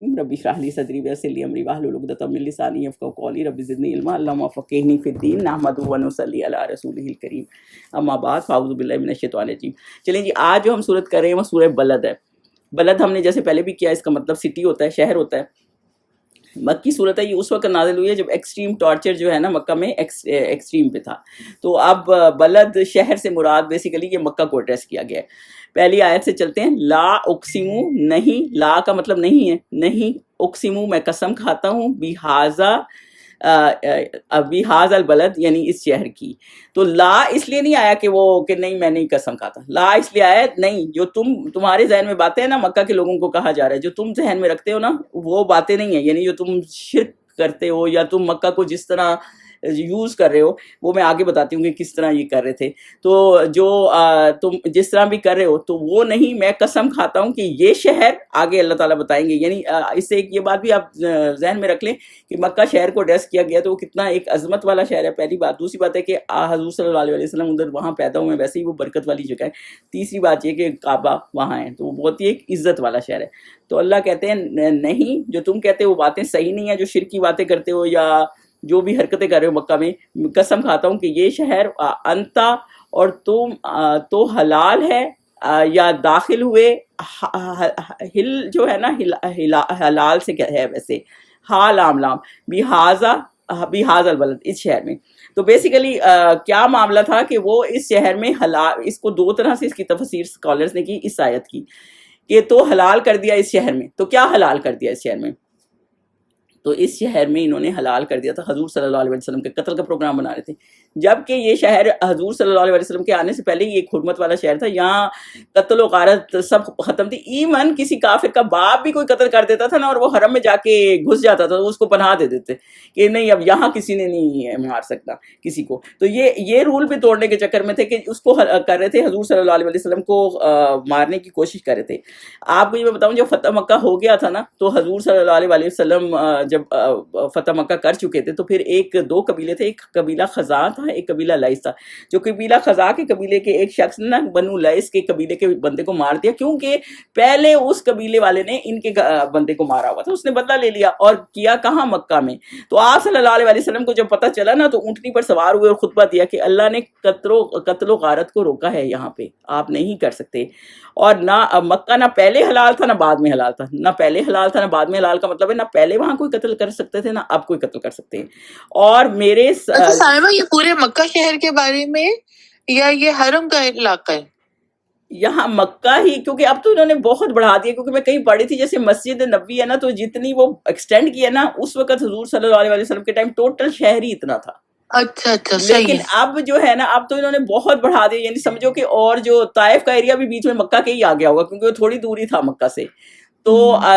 رب اشرح لی صدری ویسر لی امری واحلل عقدۃ من لسانی یفقهوا قولی رب زدنی علما اللہم فقہنی فی الدین نحمدہ و نصلی علی رسولہ الکریم اما بعد فاعوذ باللہ من الشیطان الرجیم۔ چلیں جی، آج جو ہم صورت کر رہے ہیں وہ سورہ بلد ہے۔ بلد ہم نے جیسے پہلے بھی کیا، اس کا مطلب سٹی ہوتا ہے، شہر ہوتا ہے۔ مکی صورت ہے، یہ اس وقت نازل ہوئی ہے جب ایکسٹریم ٹارچر جو ہے نا مکہ میں ایکسٹریم پہ تھا۔ تو اب بلد شہر سے مراد بیسیکلی یہ مکہ کو ایڈریس کیا گیا ہے۔ پہلی آیت سے چلتے ہیں۔ لا اقسمو، نہیں، لا کا مطلب نہیں ہے، نہیں، اقسمو میں قسم کھاتا ہوں، بحاذ البلد یعنی اس شہر کی۔ تو لا اس لیے نہیں آیا کہ نہیں میں نہیں قسم کھاتا، لا اس لیے آیا نہیں، جو تمہارے ذہن میں باتیں ہیں نا، مکہ کے لوگوں کو کہا جا رہا ہے جو تم ذہن میں رکھتے ہو نا وہ باتیں نہیں ہیں، یعنی جو تم شرک کرتے ہو یا تم مکہ کو جس طرح یوز کر رہے ہو، وہ میں آگے بتاتی ہوں کہ کس طرح یہ کر رہے تھے۔ تو جو تم جس طرح بھی کر رہے ہو تو وہ نہیں، میں قسم کھاتا ہوں کہ یہ شہر، آگے اللہ تعالیٰ بتائیں گے، یعنی اس سے ایک یہ بات بھی آپ ذہن میں رکھ لیں کہ مکہ شہر کو ایڈریس کیا گیا تو وہ کتنا ایک عظمت والا شہر ہے، پہلی بات۔ دوسری بات ہے کہ حضور صلی اللہ علیہ وسلم ادھر وہاں پیدا ہوئے ہیں، ویسے ہی وہ برکت والی جگہ ہے۔ تیسری بات یہ کہ کعبہ وہاں ہے، تو وہ بہت ہی ایک عزت والا شہر ہے۔ تو اللہ کہتے ہیں نہیں، جو تم کہتے ہو وہ باتیں صحیح نہیں ہیں، جو شرک کی باتیں کرتے ہو یا جو بھی حرکتیں کر رہے ہو مکہ میں، قسم کھاتا ہوں کہ یہ شہر انتا اور تم تو حلال ہے یا داخل ہوئے، ہل جو ہے نا حلال سے ہے ویسے، ہا لام لام، بحاذ البلد، اس شہر میں۔ تو بیسیکلی کیا معاملہ تھا کہ وہ اس شہر میں حلال، اس کو دو طرح سے اس کی تفسیر اسکالرز نے کی اس آیت کی، کہ تو حلال کر دیا اس شہر میں۔ تو کیا حلال کر دیا اس شہر میں؟ تو اس شہر میں انہوں نے حلال کر دیا تھا حضور صلی اللہ علیہ وسلم کے قتل کا پروگرام بنا رہے تھے، جبکہ یہ شہر حضور صلی اللہ علیہ وسلم کے آنے سے پہلے ہی ایک حرمت والا شہر تھا، یہاں قتل و غارت سب ختم تھی۔ ایون کسی کافر کا باپ بھی کوئی قتل کر دیتا تھا نا اور وہ حرم میں جا کے گھس جاتا تھا تو اس کو پناہ دے دیتے کہ نہیں اب یہاں کسی نے نہیں مار سکتا کسی کو۔ تو یہ رول بھی توڑنے کے چکر میں تھے کہ اس کو کر رہے تھے، حضور صلی اللہ علیہ وسلم کو مارنے کی کوشش کر رہے تھے۔ آپ کو یہ میں بتاؤں، جب فتح مکہ ہو گیا تھا نا تو حضور صلی اللہ علیہ وسلم جب فتح مکہ کر چکے تھے تو پھر دو قبیلے تھے، ایک قبیلہ خزاع تھا، ایک قبیلہ لائس تھا۔ جو قبیلہ خزاع کے قبیلے کے ایک شخص نے نا بنو لائس کے قبیلے کے بندے کو مار دیا، کیونکہ پہلے اس قبیلے والے نے ان کے بندے کو مارا ہوا تھا، اس نے بدلہ لے لیا، اور کیا کہاں؟ مکہ میں۔ تو آپ صلی اللہ علیہ وسلم کو جب پتہ چلا نا تو اونٹنی پر سوار ہوئے اور خطبہ دیا کہ اللہ نے قتل و غارت کو روکا ہے، یہاں پہ آپ نہیں کر سکتے۔ اور نہ مکہ نہ پہلے حلال تھا نہ بعد میں حلال تھا، نہ پہلے حلال تھا نہ بعد میں حلال، کا مطلب ہے نہ پہلے وہاں کوئی قتل کر سکتے تھے نہ اب کوئی قتل کر سکتے ہیں۔ اور میرے اچھا سائمہ، یہ پورے مکہ شہر کے بارے میں یا یہ حرم کا علاقہ ہے؟ یہاں مکہ ہی، کیونکہ اب تو انہوں نے بہت بڑھا دیا، کیونکہ میں کہیں پڑھی تھی جیسے مسجد نبوی ہے نا تو جتنی وہ ایکسٹینڈ کیا نا اس وقت حضور صلی اللہ علیہ وسلم کے ٹائم ٹوٹل شہر ہی اتنا تھا۔ اچھا صحیح لیکن ہے۔ اب جو ہے نا اب تو انہوں نے بہت بڑھا دیا، یعنی سمجھو کہ اور جو طائف کا ایریا بھی بیچ میں مکہ کے ہی آ گیا ہوگا، کیونکہ وہ تھوڑی دوری تھا مکہ سے۔ تو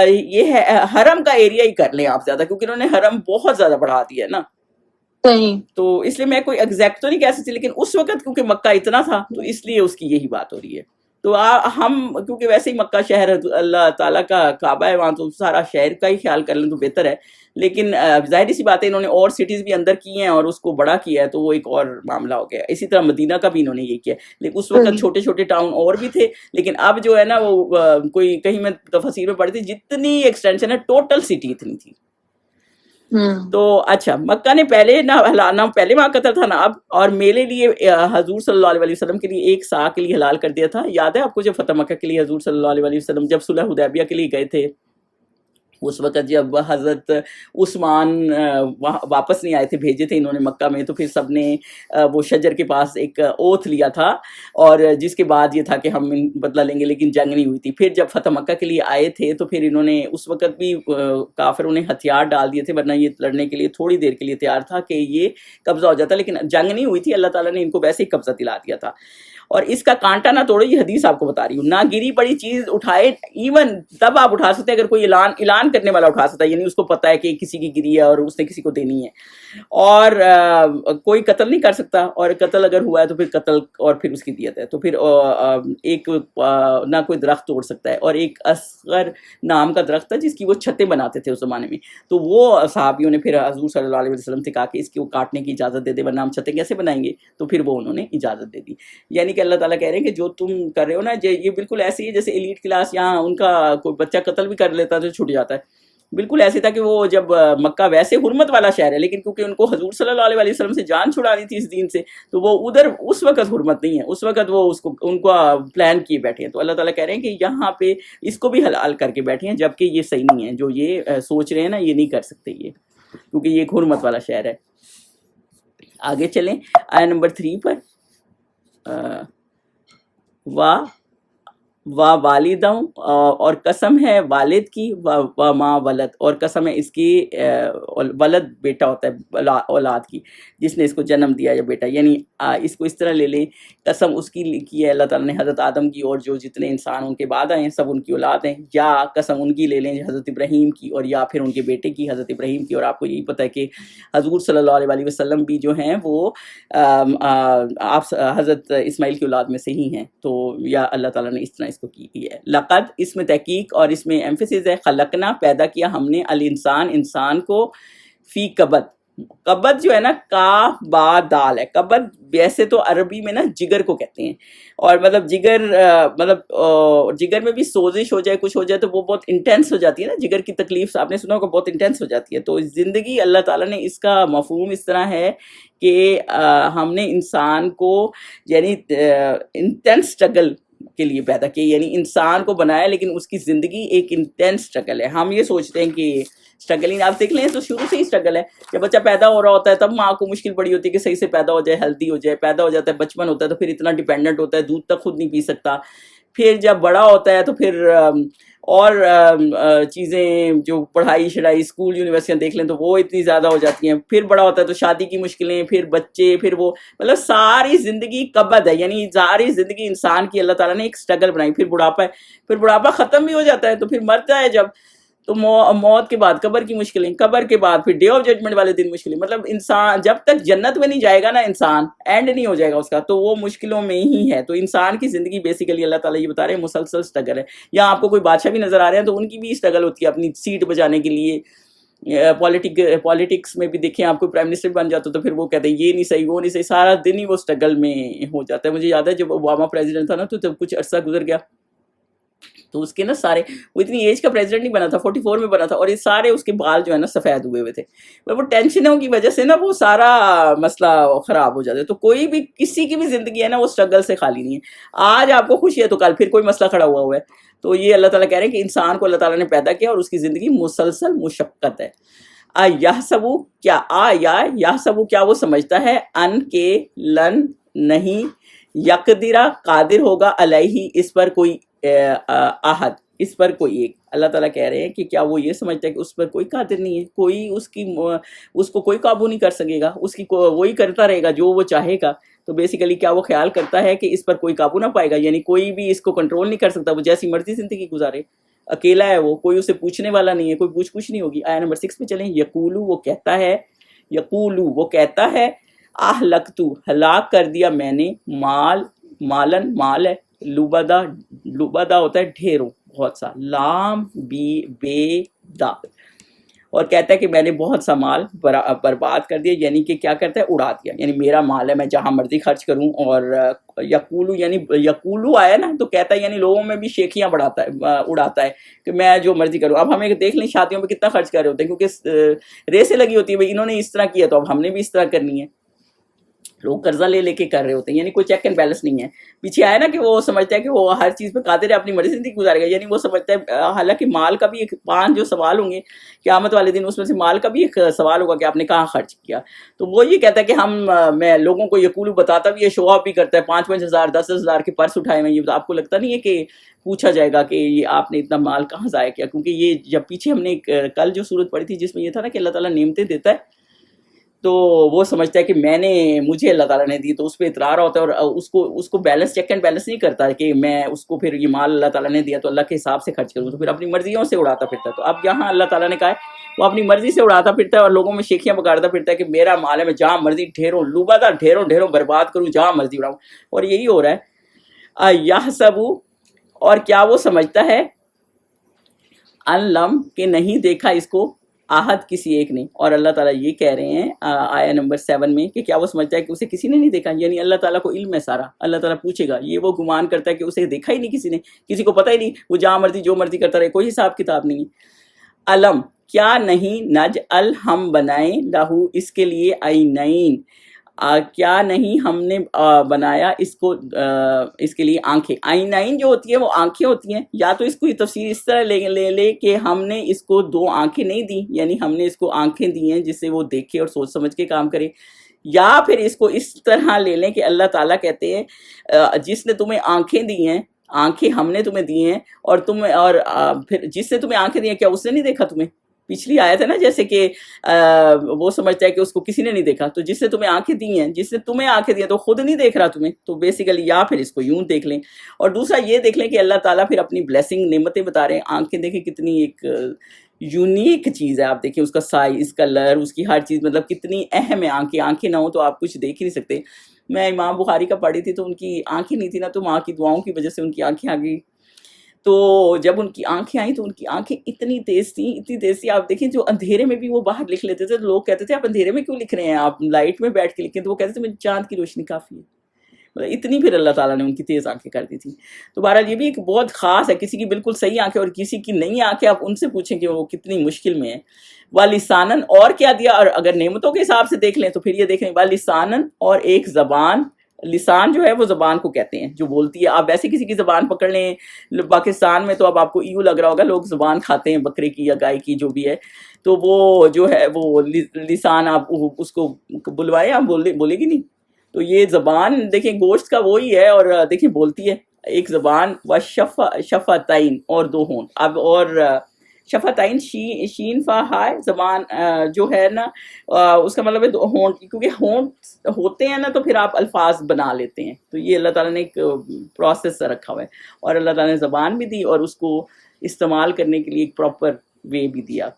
یہ ہے حرم کا ایریا ہی کر لیں آپ زیادہ، کیونکہ انہوں نے حرم بہت زیادہ بڑھا دیا ہے نا۔ صحیح۔ تو اس لیے میں کوئی ایگزیکٹ تو نہیں کہہ سکتی، لیکن اس وقت کیونکہ مکہ اتنا تھا تو اس لیے اس کی یہی بات ہو رہی ہے۔ تو ہم کیونکہ ویسے ہی مکہ شہر اللہ تعالیٰ کا کعبہ ہے وہاں، تو سارا شہر کا ہی خیال کر لیں تو بہتر ہے۔ لیکن ظاہری سی بات ہے انہوں نے اور سٹیز بھی اندر کی ہیں اور اس کو بڑا کیا ہے، تو وہ ایک اور معاملہ ہو گیا۔ اسی طرح مدینہ کا بھی انہوں نے یہ کیا، لیکن اس وقت چھوٹے چھوٹے ٹاؤن اور بھی تھے، لیکن اب جو ہے نا وہ کوئی کہیں میں تفسیر میں پڑھی تھی جتنی ایکسٹینشن ہے ٹوٹل سٹی اتنی تھی۔ تو اچھا، مکہ نے پہلے نہ پہلے وہاں قتل تھا نہ اب، اور میرے لیے حضور صلی اللہ علیہ وسلم کے لیے ایک سا کے لیے حلال کر دیا تھا۔ یاد ہے آپ کو جب فتح مکہ کے لیے حضور صلی اللہ علیہ وسلم جب صلح حدیبیہ کے لیے گئے تھے، اس وقت جب حضرت عثمان واپس نہیں آئے تھے، بھیجے تھے انہوں نے مکہ میں، تو پھر سب نے وہ شجر کے پاس ایک اوتھ لیا تھا، اور جس کے بعد یہ تھا کہ ہم بدلہ لیں گے، لیکن جنگ نہیں ہوئی تھی۔ پھر جب فتح مکہ کے لیے آئے تھے تو پھر انہوں نے اس وقت بھی کافروں نے ہتھیار ڈال دیے تھے، ورنہ یہ لڑنے کے لیے تھوڑی دیر کے لیے تیار تھا کہ یہ قبضہ ہو جاتا، لیکن جنگ نہیں ہوئی تھی، اللہ تعالیٰ نے ان کو ویسے ہی قبضہ دلا دیا تھا۔ اور اس کا کانٹا نہ توڑو، یہ حدیث آپ کو بتا رہی ہوں، نہ گری پڑی چیز اٹھائے، ایون تب آپ اٹھا سکتے ہیں اگر کوئی اعلان کرنے والا اٹھا سکتا ہے، یعنی اس کو پتہ ہے کہ کسی کی گری ہے اور اس نے کسی کو دینی ہے، اور کوئی قتل نہیں کر سکتا، اور قتل اگر ہوا ہے تو پھر قتل اور پھر اس کی دیت ہے۔ تو پھر ایک نہ کوئی درخت توڑ سکتا ہے، اور ایک اصغر نام کا درخت تھا جس کی وہ چھتیں بناتے تھے اس زمانے میں، تو وہ صحابیوں نے پھر حضور صلی اللہ علیہ وسلم سے کہا کہ اس کو کاٹنے کی اجازت دے دے ورنہ ہم چھتیں کیسے بنائیں گے، تو پھر وہ انہوں نے اجازت دے دی۔ یعنی کہ اللہ تعالیٰ کہہ رہے ہیں کہ جو تم کر رہے ہو نا، یہ بالکل ایسی ہے جیسے ایلیٹ کلاس، یہاں ان کا کوئی بچہ قتل بھی کر لیتا ہے تو چھٹ جاتا ہے، بالکل ایسے تھا کہ وہ جب مکہ ویسے حرمت والا شہر ہے لیکن کیونکہ ان کو حضور صلی اللہ علیہ وسلم سے جان چھڑانی تھی اس دین سے تو وہ ادھر اس وقت حرمت نہیں ہے, اس وقت وہ اس کو ان کو پلان کیے بیٹھے ہیں. تو اللہ تعالیٰ کہہ رہے ہیں کہ یہاں پہ اس کو بھی حلال کر کے بیٹھے ہیں جبکہ یہ صحیح نہیں ہے, جو یہ سوچ رہے ہیں نا یہ نہیں کر سکتے یہ, کیونکہ یہ ایک حرمت والا شہر ہے. آگے چلیں آیت نمبر 3 پر. واہ والدوں, اور قسم ہے والد کی, واہ ماں ولد, اور قسم ہے اس کی ولد بیٹا ہوتا ہے اولاد کی, جس نے اس کو جنم دیا یا بیٹا, یعنی اس کو اس طرح لے لیں قسم اس کی کی ہے اللہ تعالیٰ نے حضرت آدم کی اور جو جتنے انسان ان کے بعد آئے ہیں سب ان کی اولاد ہیں, یا قسم ان کی لے لیں حضرت ابراہیم کی, اور یا پھر ان کے بیٹے کی حضرت ابراہیم کی. اور آپ کو یہی پتہ ہے کہ حضور صلی اللہ علیہ وسلم بھی جو ہیں وہ آپ حضرت اسماعیل کی اولاد میں سے ہی ہیں. تو یا اللہ تعالیٰ نے اس طرح اس کو کی ہے. لقد اس میں تحقیق اور اس میں ایمفیسس ہے, خلقنا پیدا کیا ہم نے, الانسان انسان کو, فی کبد, کبد جو ہے نا کاف با دال ہے. کبد ویسے تو عربی میں نا جگر کو کہتے ہیں, اور مطلب جگر مطلب جگر میں بھی سوزش ہو جائے کچھ ہو جائے تو وہ بہت انٹینس ہو جاتی ہے نا, جگر کی تکلیف آپ نے سنا ہوگا بہت انٹینس ہو جاتی ہے. تو زندگی اللہ تعالیٰ نے اس کا مفہوم اس طرح ہے کہ ہم نے انسان کو یعنی انٹینس اسٹرگل کے لیے پیدا کیا, یعنی انسان کو بنایا لیکن اس کی زندگی ایک انٹینس اسٹرگل ہے. ہم یہ سوچتے ہیں کہ اسٹرگل ہی, آپ دیکھ لیں تو شروع سے ہی اسٹرگل ہے. جب بچہ پیدا ہو رہا ہوتا ہے تب ماں کو مشکل بڑی ہوتی ہے کہ صحیح سے پیدا ہو جائے, ہیلدی ہو جائے. پیدا ہو جاتا ہے بچپن ہوتا ہے تو پھر اتنا ڈیپینڈنٹ ہوتا ہے, دودھ تک خود نہیں پی سکتا. پھر جب بڑا ہوتا ہے تو پھر اور چیزیں جو پڑھائی شڑھائی اسکول یونیورسٹیاں دیکھ لیں تو وہ اتنی زیادہ ہو جاتی ہیں. پھر بڑا ہوتا ہے تو شادی کی مشکلیں, پھر بچے, پھر وہ مطلب ساری زندگی قبض ہے, یعنی ساری زندگی انسان کی اللہ تعالیٰ نے ایک اسٹرگل بنائی. پھر بڑھاپا ہے, پھر بڑھاپا ختم بھی ہو جاتا ہے تو پھر مرتا ہے جب, تو موت کے بعد قبر کی مشکلیں, قبر کے بعد پھر ڈے آف ججمنٹ والے دن مشکلیں. مطلب انسان جب تک جنت میں نہیں جائے گا نا, انسان اینڈ نہیں ہو جائے گا اس کا, تو وہ مشکلوں میں ہی ہے. تو انسان کی زندگی بیسیکلی اللہ تعالیٰ یہ بتا رہے ہیں مسلسل اسٹرگل ہے. یا آپ کو کوئی بادشاہ بھی نظر آ رہے ہیں تو ان کی بھی اسٹرگل ہوتی ہے اپنی سیٹ بچانے کے لیے. پالیٹکس میں بھی دیکھیں آپ کو پرائم منسٹر بن جاتا تو پھر وہ کہتے ہیں یہ نہیں صحیح وہ نہیں صحیح, سارا دن ہی وہ اسٹرگل میں ہو جاتا ہے. مجھے یاد ہے جب اوباما پریزیڈنٹ تھا نا تو جب کچھ عرصہ گزر گیا تو اس کے نا سارے, وہ اتنی ایج کا پریزیڈنٹ نہیں بنا تھا, 44 میں بنا تھا, اور یہ سارے اس کے بال جو ہے نا سفید ہوئے تھے. وہ ٹینشنوں کی وجہ سے نا وہ سارا مسئلہ خراب ہو جاتا ہے. تو کوئی بھی کسی کی بھی زندگی ہے نا وہ اسٹرگل سے خالی نہیں ہے. آج آپ کو خوشی ہے تو کل پھر کوئی مسئلہ کھڑا ہوا ہے. تو یہ اللہ تعالیٰ کہہ رہے ہیں کہ انسان کو اللہ تعالیٰ نے پیدا کیا اور اس کی زندگی مسلسل مشقت ہے. یحسبو کیا یحسبو کیا وہ سمجھتا ہے, ان کے لن نہیں, یقدرہ قادر ہوگا, علیہ اس پر کوئی احد, اس پر کوئی ایک. اللہ تعالیٰ کہہ رہے ہیں کہ کیا وہ یہ سمجھتا ہے کہ اس پر کوئی قادر نہیں ہے, کوئی اس کو کوئی قابو نہیں کر سکے گا, اس کی وہی کرتا رہے گا جو وہ چاہے گا. تو بیسیکلی کیا وہ خیال کرتا ہے کہ اس پر کوئی قابو نہ پائے گا, یعنی کوئی بھی اس کو کنٹرول نہیں کر سکتا, وہ جیسی مرضی زندگی گزارے, اکیلا ہے وہ, کوئی اسے پوچھنے والا نہیں ہے, کوئی پوچھ کچھ نہیں ہوگی. آیت نمبر 6 پہ چلیں. یقولو وہ کہتا ہے, یقولو وہ کہتا ہے, اہلکتو ہلاک کر دیا میں نے, مالن مال ہے, لبدا ہوتا ہے ڈھیروں بہت سا, لام بے دال, اور کہتا ہے کہ میں نے بہت سا مال برباد کر دیا, یعنی کہ کیا کرتا ہے اڑا دیا, یعنی میرا مال ہے میں جہاں مرضی خرچ کروں. اور یقولو یعنی یقولو آیا نا تو کہتا ہے یعنی لوگوں میں بھی شیخیاں اڑاتا ہے کہ میں جو مرضی کروں. اب ہمیں دیکھ لیں شادیوں میں کتنا خرچ کر رہے ہوتے ہیں کیونکہ ریسیں لگی ہوتی ہے, بھائی انہوں نے اس طرح کیا تو اب ہم نے بھی اس طرح کرنی ہے. لوگ قرضہ لے کے کر رہے ہوتے ہیں, یعنی کوئی چیک اینڈ بیلنس نہیں ہے. پیچھے آیا نا کہ وہ سمجھتا ہے کہ وہ ہر چیز پہ قادر ہے, اپنی مرضی زندگی گزارے گا, یعنی وہ سمجھتا ہے. حالانکہ مال کا بھی ایک 5 جو سوال ہوں گے قیامت والے دن, اس میں سے مال کا بھی ایک سوال ہوگا کہ آپ نے کہاں خرچ کیا. تو وہ یہ کہتا ہے کہ میں لوگوں کو یقولو بتاتا بھی ہے, شو آف بھی کرتا ہے, 5-5 ہزار 10 ہزار کے پرس اٹھائے ہوئے. یہ آپ کو لگتا نہیں ہے کہ پوچھا جائے گا کہ یہ آپ نے اتنا مال کہاں ضائع کیا؟ کیونکہ یہ جب پیچھے ہم نے کل جو صورت پڑھی تھی جس میں یہ تھا نا کہ اللہ تعالیٰ نعمتیں دیتا ہے, تو وہ سمجھتا ہے کہ مجھے اللہ تعالیٰ نے دی, تو اس پہ اطرار ہوتا ہے, اور اس کو بیلنس چیک اینڈ بیلنس نہیں کرتا کہ میں اس کو پھر یہ مال اللہ تعالیٰ نے دیا تو اللہ کے حساب سے خرچ کروں, تو پھر اپنی مرضیوں سے اڑاتا پھرتا ہے. تو اب یہاں اللہ تعالیٰ نے کہا ہے وہ اپنی مرضی سے اڑاتا پھرتا ہے اور لوگوں میں شیخیاں بگاڑتا پھرتا ہے کہ میرا مال ہے میں جہاں مرضی ڈھیروں برباد کروں, جہاں مرضی اڑاؤں. اور یہی ہو رہا ہے. یحسبو اور کیا وہ سمجھتا ہے, ان لم کہ نہیں دیکھا اس کو آہد کسی ایک نے. اور اللہ تعالیٰ یہ کہہ رہے ہیں آیت نمبر 7 میں کہ کیا وہ سمجھتا ہے کہ اسے کسی نے نہیں دیکھا, یعنی اللہ تعالیٰ کو علم ہے سارا, اللہ تعالیٰ پوچھے گا. یہ وہ گمان کرتا ہے کہ اسے دیکھا ہی نہیں کسی نے, کسی کو پتہ ہی نہیں, وہ جہاں مرضی جو مرضی کرتا رہے, کوئی حساب کتاب نہیں. علم کیا نہیں نجعل ہم بنائیں لہو اس کے لیے عینین، کیا نہیں ہم نے بنایا اس کو اس کے لیے آنکھیں. عینین جو ہوتی ہے وہ آنکھیں ہوتی ہیں. یا تو اس کو یہ تفسیر اس طرح لے کہ ہم نے اس کو دو آنکھیں نہیں دی، یعنی ہم نے اس کو آنکھیں دی ہیں جس سے وہ دیکھے اور سوچ سمجھ کے کام کرے. یا پھر اس کو اس طرح لے لیں کہ اللہ تعالیٰ کہتے ہیں جس نے تمہیں آنکھیں دی ہیں، آنکھیں ہم نے تمہیں دی ہیں، اور پھر جس نے تمہیں آنکھیں دی ہیں کیا اس نے نہیں دیکھا تمہیں؟ پچھلی آیت ہے نا، جیسے کہ وہ سمجھتا ہے کہ اس کو کسی نے نہیں دیکھا. تو جس نے تمہیں آنکھیں دی ہیں، جس نے تمہیں آنکھیں دی ہیں تو خود نہیں دیکھ رہا تمہیں. تو بیسیکلی یا پھر اس کو یوں دیکھ لیں. اور دوسرا یہ دیکھ لیں کہ اللہ تعالیٰ پھر اپنی بلیسنگ نعمتیں بتا رہے ہیں. آنکھیں دیکھیں کتنی ایک یونیک چیز ہے. آپ دیکھیں اس کا سائز، کلر، اس کی ہر چیز، مطلب کتنی اہم ہے. آنکھیں نہ ہوں تو آپ کچھ دیکھ ہی نہیں سکتے. میں امام بخاری کا پڑھی تھی تو ان کی آنکھیں نہیں تھی نا، تو ماں کی دعاؤں کی وجہ سے ان کی آنکھیں آ گئی. تو جب ان کی آنکھیں آئیں تو ان کی آنکھیں اتنی تیز تھیں. آپ دیکھیں جو اندھیرے میں بھی وہ باہر لکھ لیتے تھے، تو لوگ کہتے تھے آپ اندھیرے میں کیوں لکھ رہے ہیں، آپ لائٹ میں بیٹھ کے لکھیں. تو وہ کہتے تھے مجھے چاند کی روشنی کافی ہے. مطلب اتنی پھر اللہ تعالیٰ نے ان کی تیز آنکھیں کر دی تھی. تو بہرحال یہ بھی ایک بہت خاص ہے. کسی کی بالکل صحیح آنکھیں اور کسی کی نہیں آنکھیں، آپ ان سے پوچھیں کہ وہ کتنی مشکل میں ہے. وَلِسَانًا، اور کیا دیا. اور اگر نعمتوں کے حساب سے دیکھ لیں تو پھر یہ دیکھ لیں وَلِسَانًا، اور ایک زبان. لسان جو ہے وہ زبان کو کہتے ہیں جو بولتی ہے. آپ ویسے کسی کی زبان پکڑ لیں، پاکستان میں تو اب آپ کو ایوں لگ رہا ہوگا لوگ زبان کھاتے ہیں بکرے کی یا گائے کی جو بھی ہے. تو وہ جو ہے وہ لسان، آپ اس کو بلوائیں آپ بولے گی نہیں. تو یہ زبان دیکھیں گوشت کا وہی ہے، اور دیکھیں بولتی ہے. ایک زبان و شفتین، اور دو ہونٹ. اب اور شفتین شین فا ہائے، زبان جو ہے نا اس کا مطلب ہے ہونٹ، کیونکہ ہونٹ ہوتے ہیں نا تو پھر آپ الفاظ بنا لیتے ہیں. تو یہ اللہ تعالیٰ نے ایک پروسیس رکھا ہوا ہے. اور اللہ تعالیٰ نے زبان بھی دی اور اس کو استعمال کرنے کے لیے ایک پراپر وے بھی دیا.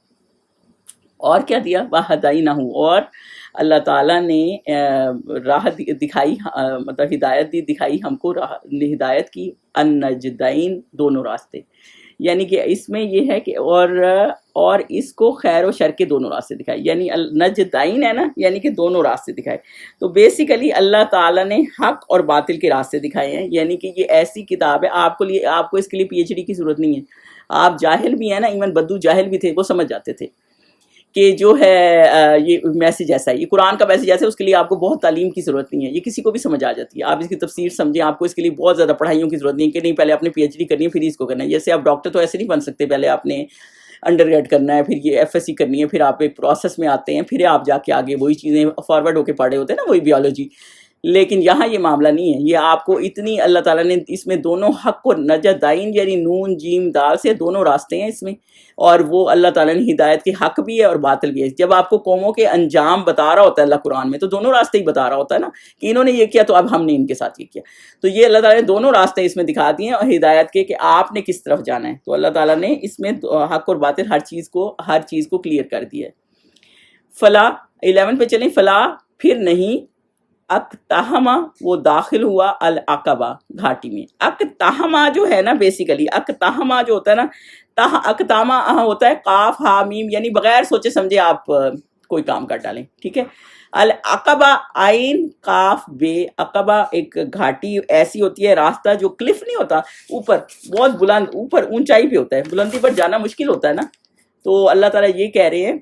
اور کیا دیا. وَہَدَيْنَهُ، اور اللہ تعالیٰ نے راہ دکھائی، مطلب ہدایت دکھائی ہم کو، ہدایت کی. النجدین، دونوں راستے. یعنی کہ اس میں یہ ہے کہ اور اس کو خیر و شر کے دونوں راستے دکھائے. یعنی النجدین ہے نا، یعنی کہ دونوں راستے دکھائے. تو بیسیکلی اللہ تعالیٰ نے حق اور باطل کے راستے دکھائے ہیں. یعنی کہ یہ ایسی کتاب ہے، آپ کو اس کے لیے PhD کی ضرورت نہیں ہے. آپ جاہل بھی ہیں نا، ایون بدو جاہل بھی تھے، وہ سمجھ جاتے تھے کہ جو ہے یہ میسیج ایسا ہے، یہ قرآن کا میسیج ایسا ہے. اس کے لیے آپ کو بہت تعلیم کی ضرورت نہیں ہے، یہ کسی کو بھی سمجھ آ جاتی ہے. آپ اس کی تفسیر سمجھیں، آپ کو اس کے لیے بہت زیادہ پڑھائیوں کی ضرورت نہیں ہے کہ نہیں پہلے آپ نے PhD کرنی ہے پھر اس کو کرنا ہے. جیسے آپ ڈاکٹر تو ایسے نہیں بن سکتے، پہلے آپ نے انڈر گریڈ کرنا ہے، پھر یہ FSC کرنی ہے، پھر آپ ایک پروسیس میں آتے ہیں، پھر آپ جا کے آگے وہی چیزیں فارورڈ ہو کے پڑھے ہوتے ہیں نا، وہی بیولوجی. لیکن یہاں یہ معاملہ نہیں ہے. یہ آپ کو اتنی اللہ تعالیٰ نے اس میں دونوں حق اور نجدین، یعنی نون جیم دال سے دونوں راستے ہیں اس میں. اور وہ اللہ تعالیٰ نے ہدایت کے حق بھی ہے اور باطل بھی ہے. جب آپ کو قوموں کے انجام بتا رہا ہوتا ہے اللہ قرآن میں، تو دونوں راستے ہی بتا رہا ہوتا ہے نا، کہ انہوں نے یہ کیا تو اب ہم نے ان کے ساتھ یہ کیا. تو یہ اللہ تعالیٰ نے دونوں راستے اس میں دکھا دیے ہیں، اور ہدایت کے کہ آپ نے کس طرف جانا ہے. تو اللہ تعالیٰ نے اس میں حق اور باطل ہر چیز کو کلیئر کر دیا ہے. فلا 11 پہ چلیں. فلا، پھر نہیں. اقتحمہ، وہ داخل ہوا العقبہ، گھاٹی میں. اقتحمہ جو ہے نا، بیسیکلی اقتحمہ جو ہوتا ہے نا، اقتحمہ ہوتا ہے قاف ہا میم، یعنی بغیر سوچے سمجھے آپ کوئی کام کر ڈالیں. ٹھیک ہے. العقبہ عین قاف بے. عقبہ ایک گھاٹی ایسی ہوتی ہے، راستہ جو کلف نہیں ہوتا، اوپر بہت بلند، اوپر اونچائی پہ ہوتا ہے، بلندی پر جانا مشکل ہوتا ہے نا. تو اللہ تعالیٰ یہ کہہ رہے ہیں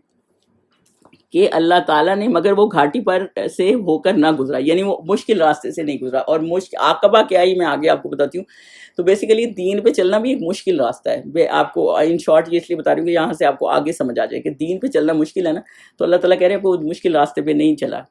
کہ اللہ تعالیٰ نے مگر وہ گھاٹی پر سے ہو کر نہ گزرا، یعنی وہ مشکل راستے سے نہیں گزرا. اور عقبہ کیا ہے میں آگے آپ کو بتاتی ہوں. تو بیسیکلی دین پہ چلنا بھی ایک مشکل راستہ ہے. آپ کو ان شارٹ یہ اس لیے بتا رہی ہوں کہ یہاں سے آپ کو آگے سمجھ آ جائے کہ دین پہ چلنا مشکل ہے نا. تو اللہ تعالیٰ کہہ رہے ہیں کہ وہ مشکل راستے پہ نہیں چلا،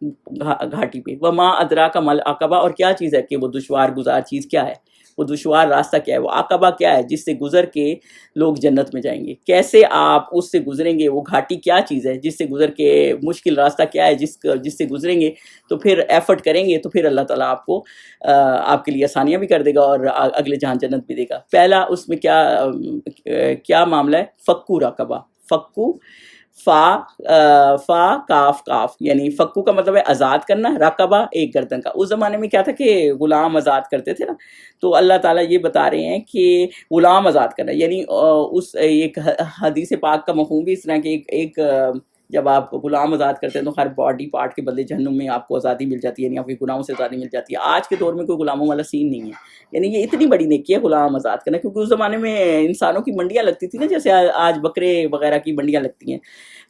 گھاٹی پہ. وما ادراک مل عقبہ، اور کیا چیز ہے کہ وہ دشوار گزار چیز کیا ہے، وہ دشوار راستہ کیا ہے، وہ عقبہ کیا ہے جس سے گزر کے لوگ جنت میں جائیں گے. کیسے آپ اس سے گزریں گے، وہ گھاٹی کیا چیز ہے جس سے گزر کے، مشکل راستہ کیا ہے جس سے گزریں گے تو پھر ایفرٹ کریں گے تو پھر اللہ تعالیٰ آپ کو آپ کے لیے آسانیاں بھی کر دے گا اور اگلے جہاں جنت بھی دے گا. پہلا اس میں کیا معاملہ ہے. فکو رقبہ. فکو، فا کاف کاف، یعنی فکو کا مطلب ہے آزاد کرنا، رقبہ ایک گردن کا. اس زمانے میں کیا تھا کہ غلام آزاد کرتے تھے نا. تو اللہ تعالیٰ یہ بتا رہے ہیں کہ غلام آزاد کرنا، یعنی اس ایک حدیث پاک کا مفہوم بھی اس طرح کہ ایک جب آپ کو غلام آزاد کرتے ہیں تو ہر باڈی پارٹ کے بدلے جہنم میں آپ کو آزادی مل جاتی ہے، یعنی آپ کے گناہوں سے آزادی مل جاتی ہے. آج کے دور میں کوئی غلاموں والا سین نہیں ہے، یعنی یہ اتنی بڑی نیکی ہے غلام آزاد کرنا، کیونکہ اس زمانے میں انسانوں کی منڈیاں لگتی تھی نا، جیسے آج بکرے وغیرہ کی منڈیاں لگتی ہیں.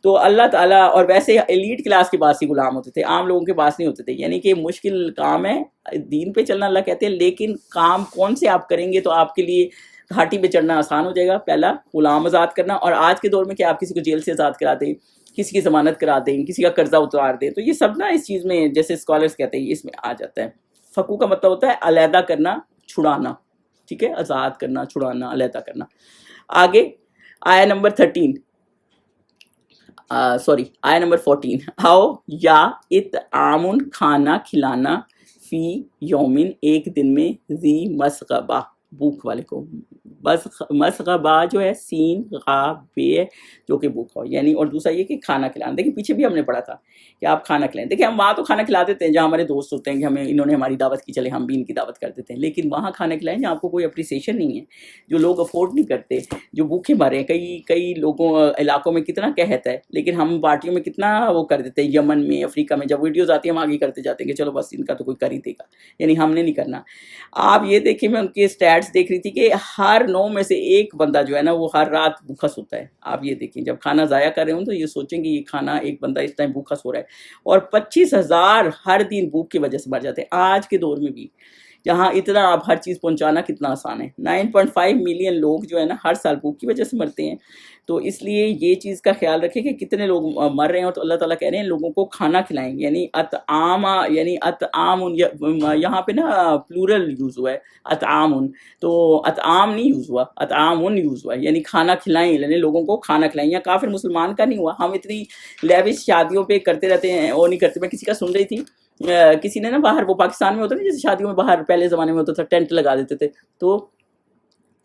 تو اللہ تعالیٰ، اور ویسے ایلیٹ کلاس کے پاس ہی غلام ہوتے تھے، عام لوگوں کے پاس نہیں ہوتے تھے. یعنی کہ مشکل کام ہے دین پہ چلنا، اللہ کہتے ہیں، لیکن کام کون سے آپ کریں گے تو آپ کے لیے گھاٹی پہ چڑھنا آسان ہو جائے گا. پہلا غلام آزاد کرنا. اور آج کے دور میں کہ آپ کسی کو جیل سے آزاد کرا دیں، کسی کی ضمانت کرا دیں، کسی کا قرضہ اتار دیں، تو یہ سب نا اس چیز میں، جیسے اسکالرس کہتے ہیں، اس میں آ جاتا ہے. فقو کا مطلب ہوتا ہے علیحدہ کرنا، چھڑانا. ٹھیک ہے، آزاد کرنا، چھڑانا، علیحدہ کرنا. آگے آیا نمبر 13، آیا نمبر 14. آؤ یا اطعام، کھانا کھلانا، فی یومن، ایک دن میں، ذی مسغبہ، بھوک والے کو. مسغبہ جو ہے سین غا بے، جو کہ بھوکا ہو. یعنی اور دوسرا یہ کہ کھانا کھلانا. دیکھیں پیچھے بھی ہم نے پڑھا تھا کہ آپ کھانا کھلائیں. دیکھیں ہم وہاں تو کھانا کھلا دیتے ہیں جہاں ہمارے دوست ہوتے ہیں کہ ہمیں انہوں نے ہماری دعوت کی، چلے ہم بھی ان کی دعوت کر دیتے ہیں. لیکن وہاں کھانا کھلائیں جہاں آپ کو کوئی اپریسیشن نہیں ہے، جو لوگ افورڈ نہیں کرتے، جو بھوکے مرے ہیں. کئی لوگوں علاقوں میں کتنا قحط ہے، لیکن ہم پارٹیوں میں کتنا وہ کر دیتے ہیں. یمن میں، افریقہ میں جب ویڈیوز آتی ہیں ہم آگے کرتے جاتے ہیں کہ چلو بس ان کا تو کوئی کر ہی دے گا، یعنی ہم نے نہیں کرنا. آپ یہ دیکھیں، میں ان کے اسٹیٹس دیکھ رہی تھی کہ ہر 9 میں سے ایک بندہ جو ہے نا وہ ہر رات بھوکا سوتا ہے. آپ یہ دیکھیں جب کھانا ضائع کر رہے ہوں تو یہ سوچیں کہ یہ کھانا ایک بندہ اس ٹائم بھوکا سو رہا ہے. اور 25,000 ہر دن بھوک کی وجہ سے مر جاتے ہیں آج کے دور میں بھی، جہاں اتنا آپ ہر چیز پہنچانا کتنا آسان ہے. 9.5 ملین لوگ جو ہے نا ہر سال بھوک کی وجہ سے مرتے ہیں. تو اس لیے یہ چیز کا خیال رکھیں کہ کتنے لوگ مر رہے ہیں. تو اللہ تعالیٰ کہہ رہے ہیں لوگوں کو کھانا کھلائیں. یعنی اطعام، یعنی اطعام، یہاں پہ نا پلورل یوز ہوا ہے، اطعام. تو اطعام نہیں یوز ہوا، اطعام یوز ہوا ہے، یعنی کھانا کھلائیں، یعنی لوگوں کو کھانا کھلائیں. یا کافر مسلمان کا نہیں ہوا. ہم اتنی لیوش شادیوں پہ کرتے رہتے ہیں، وہ نہیں کرتے. میں کسی کا سن رہی تھی، کسی نے نا باہر، وہ پاکستان میں ہوتا نا جیسے شادیوں میں باہر پہلے زمانے میں ہوتا تھا، ٹینٹ لگا دیتے تھے. تو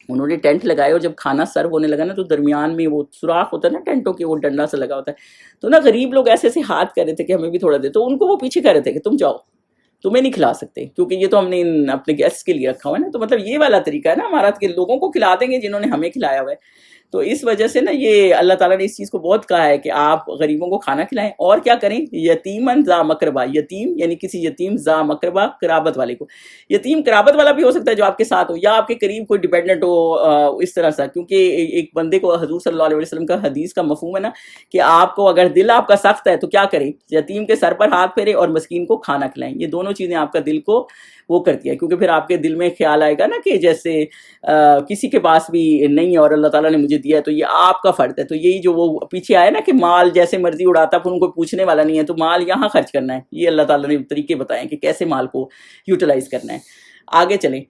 انہوں نے ٹینٹ لگائے اور جب کھانا سرو ہونے لگا نا تو درمیان میں وہ سوراخ ہوتا ہے نا ٹینٹوں کے، وہ ڈنڈا سے لگا ہوتا ہے. تو نا غریب لوگ ایسے ایسے ہاتھ کر رہے تھے کہ ہمیں بھی تھوڑا دے. تو ان کو وہ پیچھے کہہ رہے تھے کہ تم جاؤ، تمہیں نہیں کھلا سکتے، کیونکہ یہ تو ہم نے اپنے گیسٹ کے لیے رکھا ہوا ہے نا. تو مطلب یہ والا طریقہ ہے نا ہمارا کہ لوگوں کو کھلا دیں گے جنہوں نے ہمیں کھلایا ہوا ہے. تو اس وجہ سے نا یہ اللہ تعالیٰ نے اس چیز کو بہت کہا ہے کہ آپ غریبوں کو کھانا کھلائیں. اور کیا کریں، یتیمن ذا مقربہ، یتیم یعنی کسی یتیم، ذا مقربہ قرابت والے کو. یتیم قرابت والا بھی ہو سکتا ہے جو آپ کے ساتھ ہو، یا آپ کے قریب کوئی ڈیپینڈنٹ ہو، اس طرح سے. کیونکہ ایک بندے کو حضور صلی اللہ علیہ وسلم کا حدیث کا مفہوم ہے نا کہ آپ کو اگر دل آپ کا سخت ہے تو کیا کریں، یتیم کے سر پر ہاتھ پھیرے اور مسکین کو کھانا کھلائیں. یہ دونوں چیزیں آپ کا دل کو وہ کرتی ہے، کیونکہ پھر آپ کے دل میں خیال آئے گا نا کہ جیسے کسی کے پاس بھی نہیں ہے اور اللہ تعالیٰ نے مجھے دیا ہے تو یہ آپ کا فرض ہے. تو یہی جو وہ پیچھے آیا نا کہ مال جیسے مرضی اڑاتا پھر ان کو پوچھنے والا نہیں ہے، تو مال یہاں خرچ کرنا ہے. یہ اللہ تعالیٰ نے طریقے بتائے ہیں کہ کیسے مال کو یوٹیلائز کرنا ہے. آگے چلیں.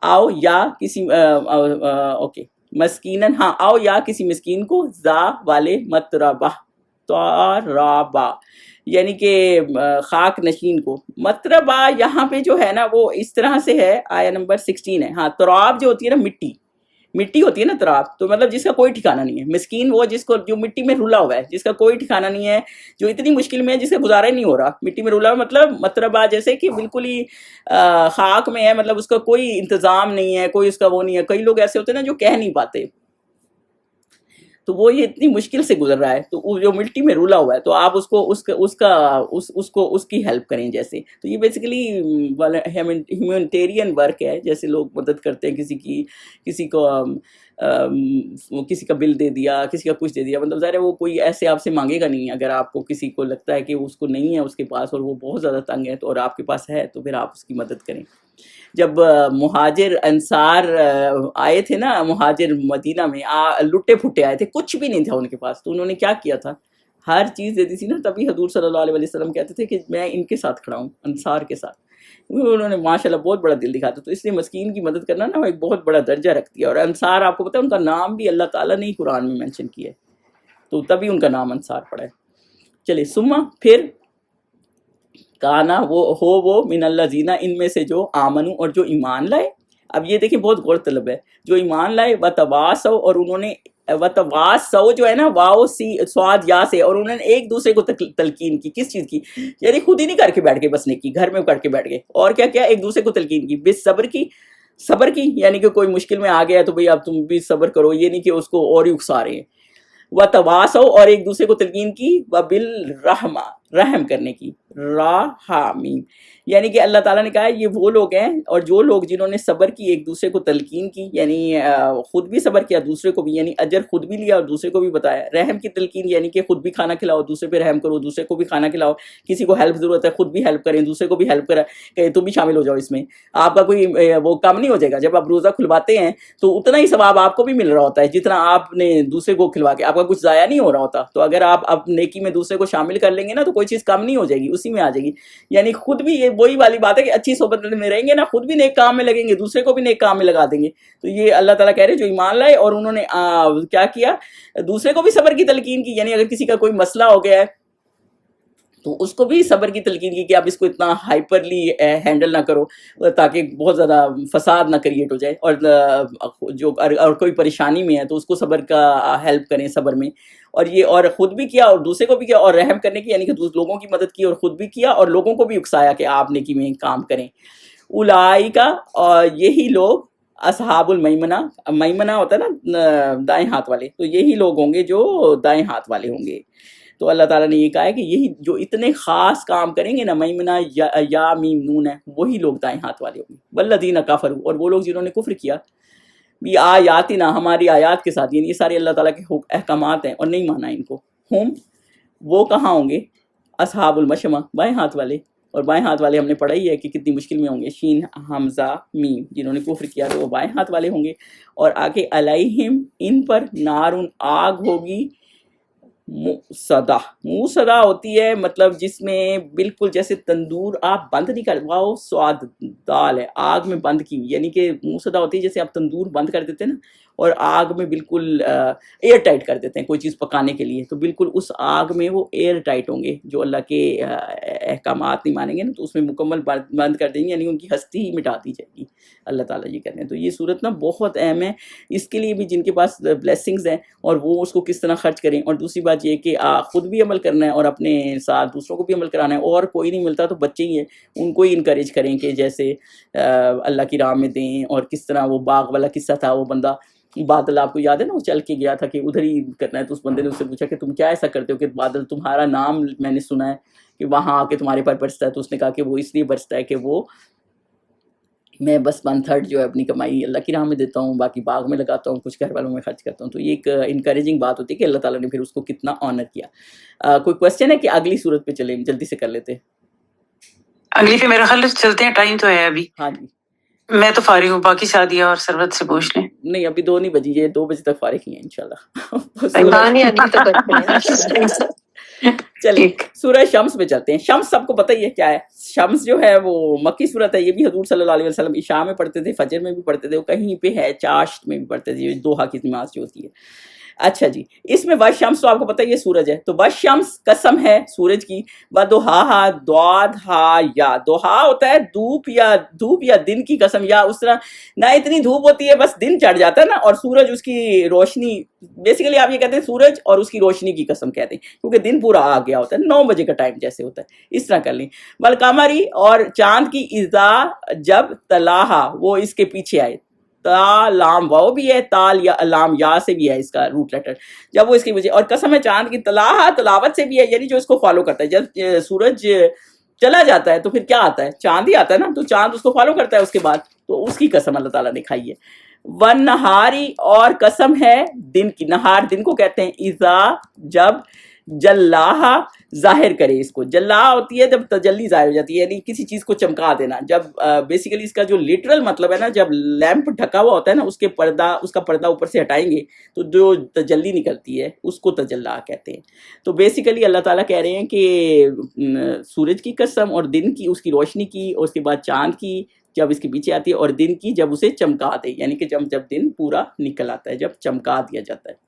آؤ یا کسی اوکے مسکینن، ہاں آؤ یا کسی مسکین کو، ذا والے، متربہ، ترابہ یعنی کہ خاک نشین کو. متربہ یہاں پہ جو ہے نا وہ اس طرح سے ہے، آیا نمبر 16 ہے. ہاں تراب جو ہوتی ہے نا، مٹی ہوتی ہے نا تراب، تو مطلب جس کا کوئی ٹھکانہ نہیں ہے. مسکین وہ جس کو جو مٹی میں رلا ہوا ہے، جس کا کوئی ٹھکانہ نہیں ہے، جو اتنی مشکل میں ہے جس کا گزارا ہی نہیں ہو رہا، مٹی میں رلا ہوا. مطلب متربہ جیسے کہ بالکل ہی خاک میں ہے، مطلب اس کا کوئی انتظام نہیں ہے، کوئی اس کا وہ نہیں ہے. کئی لوگ ایسے ہوتے ہیں نا جو کہہ نہیں پاتے، تو وہ یہ اتنی مشکل سے گزر رہا ہے، تو وہ جو ملٹی میں رولا ہوا ہے تو آپ اس کی ہیلپ کریں جیسے. تو یہ بیسیکلی ہیومینٹیرین ورک ہے، جیسے لوگ مدد کرتے ہیں کسی کا بل دے دیا، کسی کا کچھ دے دیا. مطلب ظاہر ہے وہ کوئی ایسے آپ سے مانگے گا نہیں. اگر آپ کو کسی کو لگتا ہے کہ اس کو نہیں ہے اس کے پاس اور وہ بہت زیادہ تنگ ہے تو اور آپ کے پاس ہے تو پھر آپ اس کی مدد کریں. جب مہاجر انصار آئے تھے نا، مہاجر مدینہ میں لٹے پھٹے آئے تھے، کچھ بھی نہیں تھا ان کے پاس، تو انہوں نے کیا کیا تھا، ہر چیز دیتی تھی نا. تبھی حضور صلی اللہ علیہ وسلم کہتے تھے کہ میں ان کے ساتھ کھڑا ہوں، انصار کے ساتھ. انہوں نے ماشاءاللہ بہت بڑا دل دکھاتا. تو اس لیے مسکین کی مدد کرنا نا ایک بہت بڑا درجہ رکھتی ہے. اور انصار آپ کو پتہ ہے ان کا نام بھی اللہ تعالیٰ نے ہی قرآن میں مینشن کیا ہے، تو تبھی ان کا نام انصار پڑا ہے. چلے سما پھر کانا وہ من اللہ زینہ، ان میں سے جو آمنو اور جو ایمان لائے. اب یہ دیکھیں بہت غور طلب ہے، جو ایمان لائے، وتواصوا اور انہوں نے، وتواصوا جو ہے نا واو سی سواد یا سے، اور انہوں نے ایک دوسرے کو تلقین کی. کس چیز کی، یعنی خود ہی نہیں کر کے بیٹھ گئے بسنے کی، گھر میں کر کے بیٹھ گئے. اور کیا کیا، ایک دوسرے کو تلقین کی. بالصبر کی، صبر کی، یعنی کہ کوئی مشکل میں آ گیا تو بھئی اب تم بھی صبر کرو، یہ نہیں کہ اس کو اور ہی اکسا رہے ہیں. و تواصو اور ایک دوسرے کو تلقین کی، و بالرحمہ رحم کرنے کی، راحمین، یعنی کہ اللہ تعالیٰ نے کہا ہے یہ وہ لوگ ہیں اور جو لوگ جنہوں نے صبر کی، ایک دوسرے کو تلقین کی، یعنی خود بھی صبر کیا دوسرے کو بھی، یعنی اجر خود بھی لیا اور دوسرے کو بھی بتایا. رحم کی تلقین یعنی کہ خود بھی کھانا کھلاؤ، دوسرے پہ رحم کرو، دوسرے کو بھی کھانا کھلاؤ، کسی کو ہیلپ ضرورت ہے خود بھی ہیلپ کریں، دوسرے کو بھی ہیلپ کریں کہ تم بھی شامل ہو جاؤ اس میں. آپ کا کوئی وہ کم نہیں ہو جائے گا. جب آپ روزہ کھلواتے ہیں تو اتنا ہی ثواب آپ کو بھی مل رہا ہوتا ہے جتنا آپ نے دوسرے کو کھلوا کے، آپ کا کچھ ضائع نہیں ہو رہا ہوتا. تو اگر آپ نیکی میں دوسرے کو شامل کر لیں گے نا تو کوئی چیز کم نہیں ہو جائے گی، اسی میں آ جائے گی. یعنی خود بھی یہ وہی والی بات ہے کہ اچھی صحبت میں رہیں گے نا، خود بھی نیک کام میں لگیں گے، دوسرے کو بھی نیک کام میں لگا دیں گے. تو یہ اللہ تعالیٰ کہہ رہے جو ایمان لائے اور انہوں نے کیا کیا، دوسرے کو بھی صبر کی تلقین کی. یعنی اگر کسی کا کوئی مسئلہ ہو گیا ہے تو اس کو بھی صبر کی تلقین کی کہ آپ اس کو اتنا ہائپرلی ہینڈل نہ کرو تاکہ بہت زیادہ فساد نہ کریٹ ہو جائے، اور کوئی پریشانی میں ہے تو اس کو صبر کا ہیلپ کریں صبر میں. اور یہ اور خود بھی کیا اور دوسرے کو بھی کیا، اور رحم کرنے کی یعنی کہ لوگوں کی مدد کی اور خود بھی کیا اور لوگوں کو بھی اکسایا کہ آپ نیکی میں کام کریں. اولئکا، اور یہی لوگ اصحاب المیمنہ، میمنہ ہوتا ہے نا دائیں ہاتھ والے، تو یہی لوگ ہوں گے جو دائیں ہاتھ والے ہوں گے. تو اللہ تعالیٰ نے یہ کہا ہے کہ یہی جو اتنے خاص کام کریں گے نا، میمنہ یا میم نون ہے، وہی لوگ دائیں ہاتھ والے ہوں گے. والذین کفروا، اور وہ لوگ جنہوں نے کفر کیا، بھی آیاتنا، ہماری آیات کے ساتھ، یعنی یہ سارے اللہ تعالیٰ کے احکامات ہیں اور نہیں مانا ان کو. ہم، وہ کہاں ہوں گے، اصحاب المشمہ، بائیں ہاتھ والے. اور بائیں ہاتھ والے ہم نے پڑھا ہی ہے کہ کتنی مشکل میں ہوں گے، شین حمزہ میم، جنہوں نے کفر کیا تو وہ بائیں ہاتھ والے ہوں گے. اور آگے علیہم، ان پر نارن، آگ ہوگی، موصدہ. موصدہ ہوتی ہے مطلب جس میں بالکل جیسے تندور آپ بند نہیں کر، واؤ سواد دال ہے، آگ میں بند کی ہوئی، یعنی کہ موصدہ ہوتی ہے جیسے آپ تندور بند کر دیتے ہیں نا اور آگ میں بالکل ایئر ٹائٹ کر دیتے ہیں کوئی چیز پکانے کے لیے، تو بالکل اس آگ میں وہ ایئر ٹائٹ ہوں گے. جو اللہ کے احکامات نہیں مانیں گے نا تو اس میں مکمل بند کر دیں گے، یعنی ان کی ہستی ہی مٹا دی جائے گی. اللہ تعالیٰ یہ کہتے ہیں. تو یہ صورت نا بہت اہم ہے اس کے لیے بھی جن کے پاس بلیسنگز ہیں اور وہ اس کو کس طرح خرچ کریں. اور دوسری بات یہ کہ خود بھی عمل کرنا ہے اور اپنے ساتھ دوسروں کو بھی عمل کرانا ہے، اور کوئی نہیں ملتا تو بچے ہی ہیں ان کو ہی انکریج کریں کہ جیسے اللہ کی راہ میں دیں. اور کس طرح وہ باغ والا قصہ تھا، وہ بندہ بادل آپ کو یاد ہے نا، وہ چل کے گیا تھا کہ ادھر ہی کرنا ہے، تو اس بندے نے اس سے پوچھا کہ تم کیا ایسا کرتے ہو کہ بادل تمہارا نام میں نے سنا ہے کہ وہاں آ کے تمہارے پر برستا ہے. تو اس نے کہا کہ وہ اس لیے برستا ہے کہ وہ میں بس 1/3 جو ہے اپنی کمائی اللہ کی راہ میں دیتا ہوں، باقی باغ میں لگاتا ہوں، کچھ گھر والوں میں خرچ کرتا ہوں. تو یہ ایک انکریجنگ بات ہوتی ہے کہ اللہ تعالیٰ نے پھر اس کو کتنا آنر کیا. کوئی کوشچن ہے کہ اگلی صورت پہ چلیں، جلدی سے کر لیتے. اگلی پہ میرا خیال چلتے ہیں، ٹائم تو ہے ابھی. ہاں جی، میں تو فارغ ہوں، باقی شادیہ اور سربت سے پوچھ لیں. نہیں ابھی 2 نہیں بجی، یہ 2 بجے تک فارغ ہی ہیں انشاءاللہ. چلیے سورہ شمس پہ چلتے ہیں. شمس سب کو پتہ ہی ہے کیا ہے. شمس جو ہے وہ مکی صورت ہے، یہ بھی حضور صلی اللہ علیہ وسلم عشاء میں پڑھتے تھے، فجر میں بھی پڑھتے تھے، وہ کہیں پہ ہے چاشت میں بھی پڑھتے تھے، دوحہ کی نماز جو ہوتی ہے. اچھا جی، اس میں والشمس تو آپ کو پتہ ہے یہ سورج ہے، تو والشمس قسم ہے سورج کی، ودحاہا دوادھا، یا دوحا ہوتا ہے دھوپ یا دن کی قسم، یا اس طرح نہ اتنی دھوپ ہوتی ہے بس دن چڑھ جاتا ہے نا اور سورج اس کی روشنی، بیسیکلی آپ یہ کہتے ہیں سورج اور اس کی روشنی کی قسم کہتے ہیں کیونکہ دن پورا آ گیا ہوتا ہے، 9 بجے کا ٹائم جیسے ہوتا ہے اس طرح کر لیں. والقمری، اور چاند کی، اذا جب، تلاہا وہ اس کے پیچھے آئے، تا لام واؤ بھی ہے، تال یا لام یا سے بھی ہے اس کا روٹ لیٹر، جب وہ اس کی وجہ. اور قسم ہے چاند کی، تلاہا تلاوت سے بھی ہے، یعنی جو اس کو فالو کرتا ہے. جب سورج چلا جاتا ہے تو پھر کیا آتا ہے، چاند ہی آتا ہے نا، تو چاند اس کو فالو کرتا ہے اس کے بعد، تو اس کی قسم اللہ تعالیٰ نے کھائی ہے. والنہاری، اور قسم ہے دن کی، نہار دن کو کہتے ہیں، اذا جب، جلاہا ظاہر کرے اس کو. جلا ہوتی ہے جب تجلی ظاہر ہو جاتی ہے، یعنی کسی چیز کو چمکا دینا. جب بیسیکلی اس کا جو لٹرل مطلب ہے نا، جب لیمپ ڈھکا ہوا ہوتا ہے نا اس کا پردہ اوپر سے ہٹائیں گے تو جو تجلی نکلتی ہے اس کو تجلا کہتے ہیں. تو بیسیکلی اللہ تعالیٰ کہہ رہے ہیں کہ سورج کی قسم اور دن کی، اس کی روشنی کی، اور اس کے بعد چاند کی جب اس کے پیچھے آتی ہے، اور دن کی جب اسے چمکا دے، یعنی کہ جب دن پورا نکل آتا ہے، جب چمکا دیا جاتا ہے.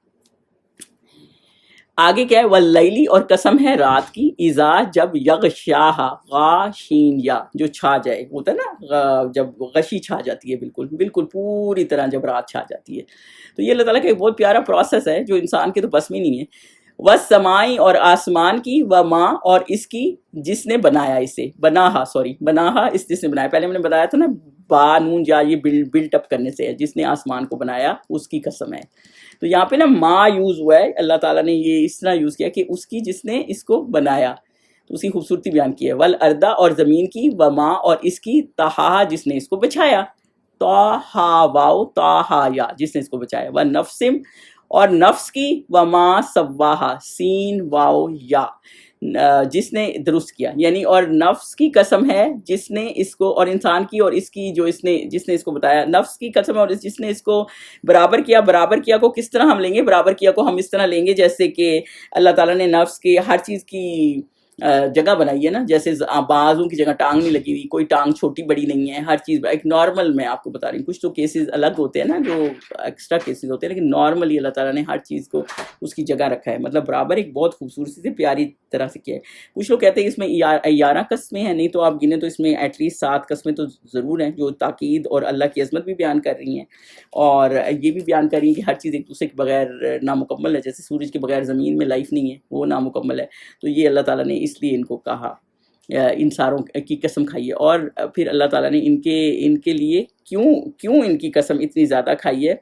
آگے کیا ہے، واللیلی، اور قسم ہے رات کی، اذا جب، یغشاہا، غاشین یا جو چھا جائے، ہوتا ہے نا جب غشی چھا جاتی ہے، بالکل پوری طرح جب رات چھا جاتی ہے. تو یہ اللہ تعالیٰ کا ایک بہت پیارا پروسیس ہے جو انسان کے تو بس میں نہیں ہے. والسمائی، اور آسمان کی، وما، اور اس کی جس نے بنایا اسے، بناہا اس جس نے بنایا. پہلے ہم نے بتایا تھا نا با نون یا یہ بلٹ اپ کرنے سے ہے، جس نے آسمان کو بنایا اس کی قسم ہے. تو یہاں پہ نا ما یوز ہوا ہے، اللہ تعالیٰ نے یہ اس طرح یوز کیا کہ اس کی جس نے اس کو بنایا، تو اسی خوبصورتی بیان کی ہے، والارض اور زمین کی، وما اور اس کی، طہاہا جس نے اس کو بچھایا، طہا واو طہا یا جس نے اس کو بچایا، ونفسم اور نفس کی، وما سواہا سین واو یا جس نے درست کیا، یعنی اور نفس کی قسم ہے جس نے اس کو، اور انسان کی اور اس کی جو جس نے اس کو بتایا، نفس کی قسم ہے اور جس نے اس کو برابر کیا۔ برابر کیا کو کس طرح ہم لیں گے؟ برابر کیا کو ہم اس طرح لیں گے جیسے کہ اللہ تعالیٰ نے نفس کی ہر چیز کی جگہ بنائی ہے نا، جیسے بازوں کی جگہ ٹانگ نہیں لگی ہوئی، کوئی ٹانگ چھوٹی بڑی نہیں ہے، ہر چیز ایک نارمل، میں آپ کو بتا رہی ہوں، کچھ تو کیسز الگ ہوتے ہیں نا جو ایکسٹرا کیسز ہوتے ہیں، لیکن نارملی اللہ تعالیٰ نے ہر چیز کو اس کی جگہ رکھا ہے، مطلب برابر ایک بہت خوبصورتی سے پیاری طرح سے کیا ہے۔ کچھ لوگ کہتے ہیں اس میں 11 قسمیں ہیں، نہیں تو آپ گنے تو اس میں ایٹ لیسٹ 7 قسمیں تو ضرور ہیں جو تاکید اور اللہ کی عظمت بھی بیان کر رہی ہیں، اور یہ بھی بیان کر رہی ہیں کہ ہر چیز ایک دوسرے کے بغیر نامکمل ہے، جیسے سورج کے بغیر زمین میں لائف نہیں ہے، وہ نامکمل ہے، تو یہ اللہ تعالیٰ نے اس لیے ان کو کہا ان ساروں کی قسم کھائی ہے۔ اور پھر اللہ تعالیٰ نے ان کے لیے کیوں ان کی قسم اتنی زیادہ کھائی ہے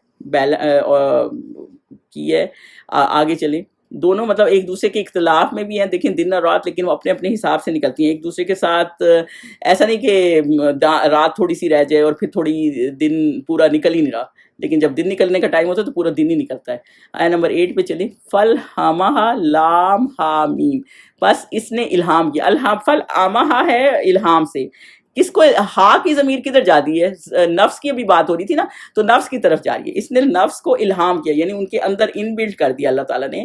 کی ہے۔ آگے چلیں، دونوں مطلب ایک دوسرے کے اختلاف میں بھی ہیں، دیکھیں دن اور رات، لیکن وہ اپنے اپنے حساب سے نکلتی ہیں ایک دوسرے کے ساتھ، ایسا نہیں کہ رات تھوڑی سی رہ جائے اور پھر تھوڑی دن پورا نکل ہی نہیں رہا، لیکن جب دن نکلنے کا ٹائم ہوتا ہے تو پورا دن ہی نکلتا ہے۔ آیت نمبر 8 پہ چلیں، فَلْہَمَہَا لام ہا میم، بس اس نے الہام کیا، الہام فَلْہَمَہَا ہے الہام سے، کس کو؟ ہا کی ضمیر کدھر جا دی ہے؟ نفس کی ابھی بات ہو رہی تھی نا، تو نفس کی طرف جا رہی ہے، اس نے نفس کو الہام کیا، یعنی ان کے اندر ان بلڈ کر دیا اللہ تعالیٰ نے۔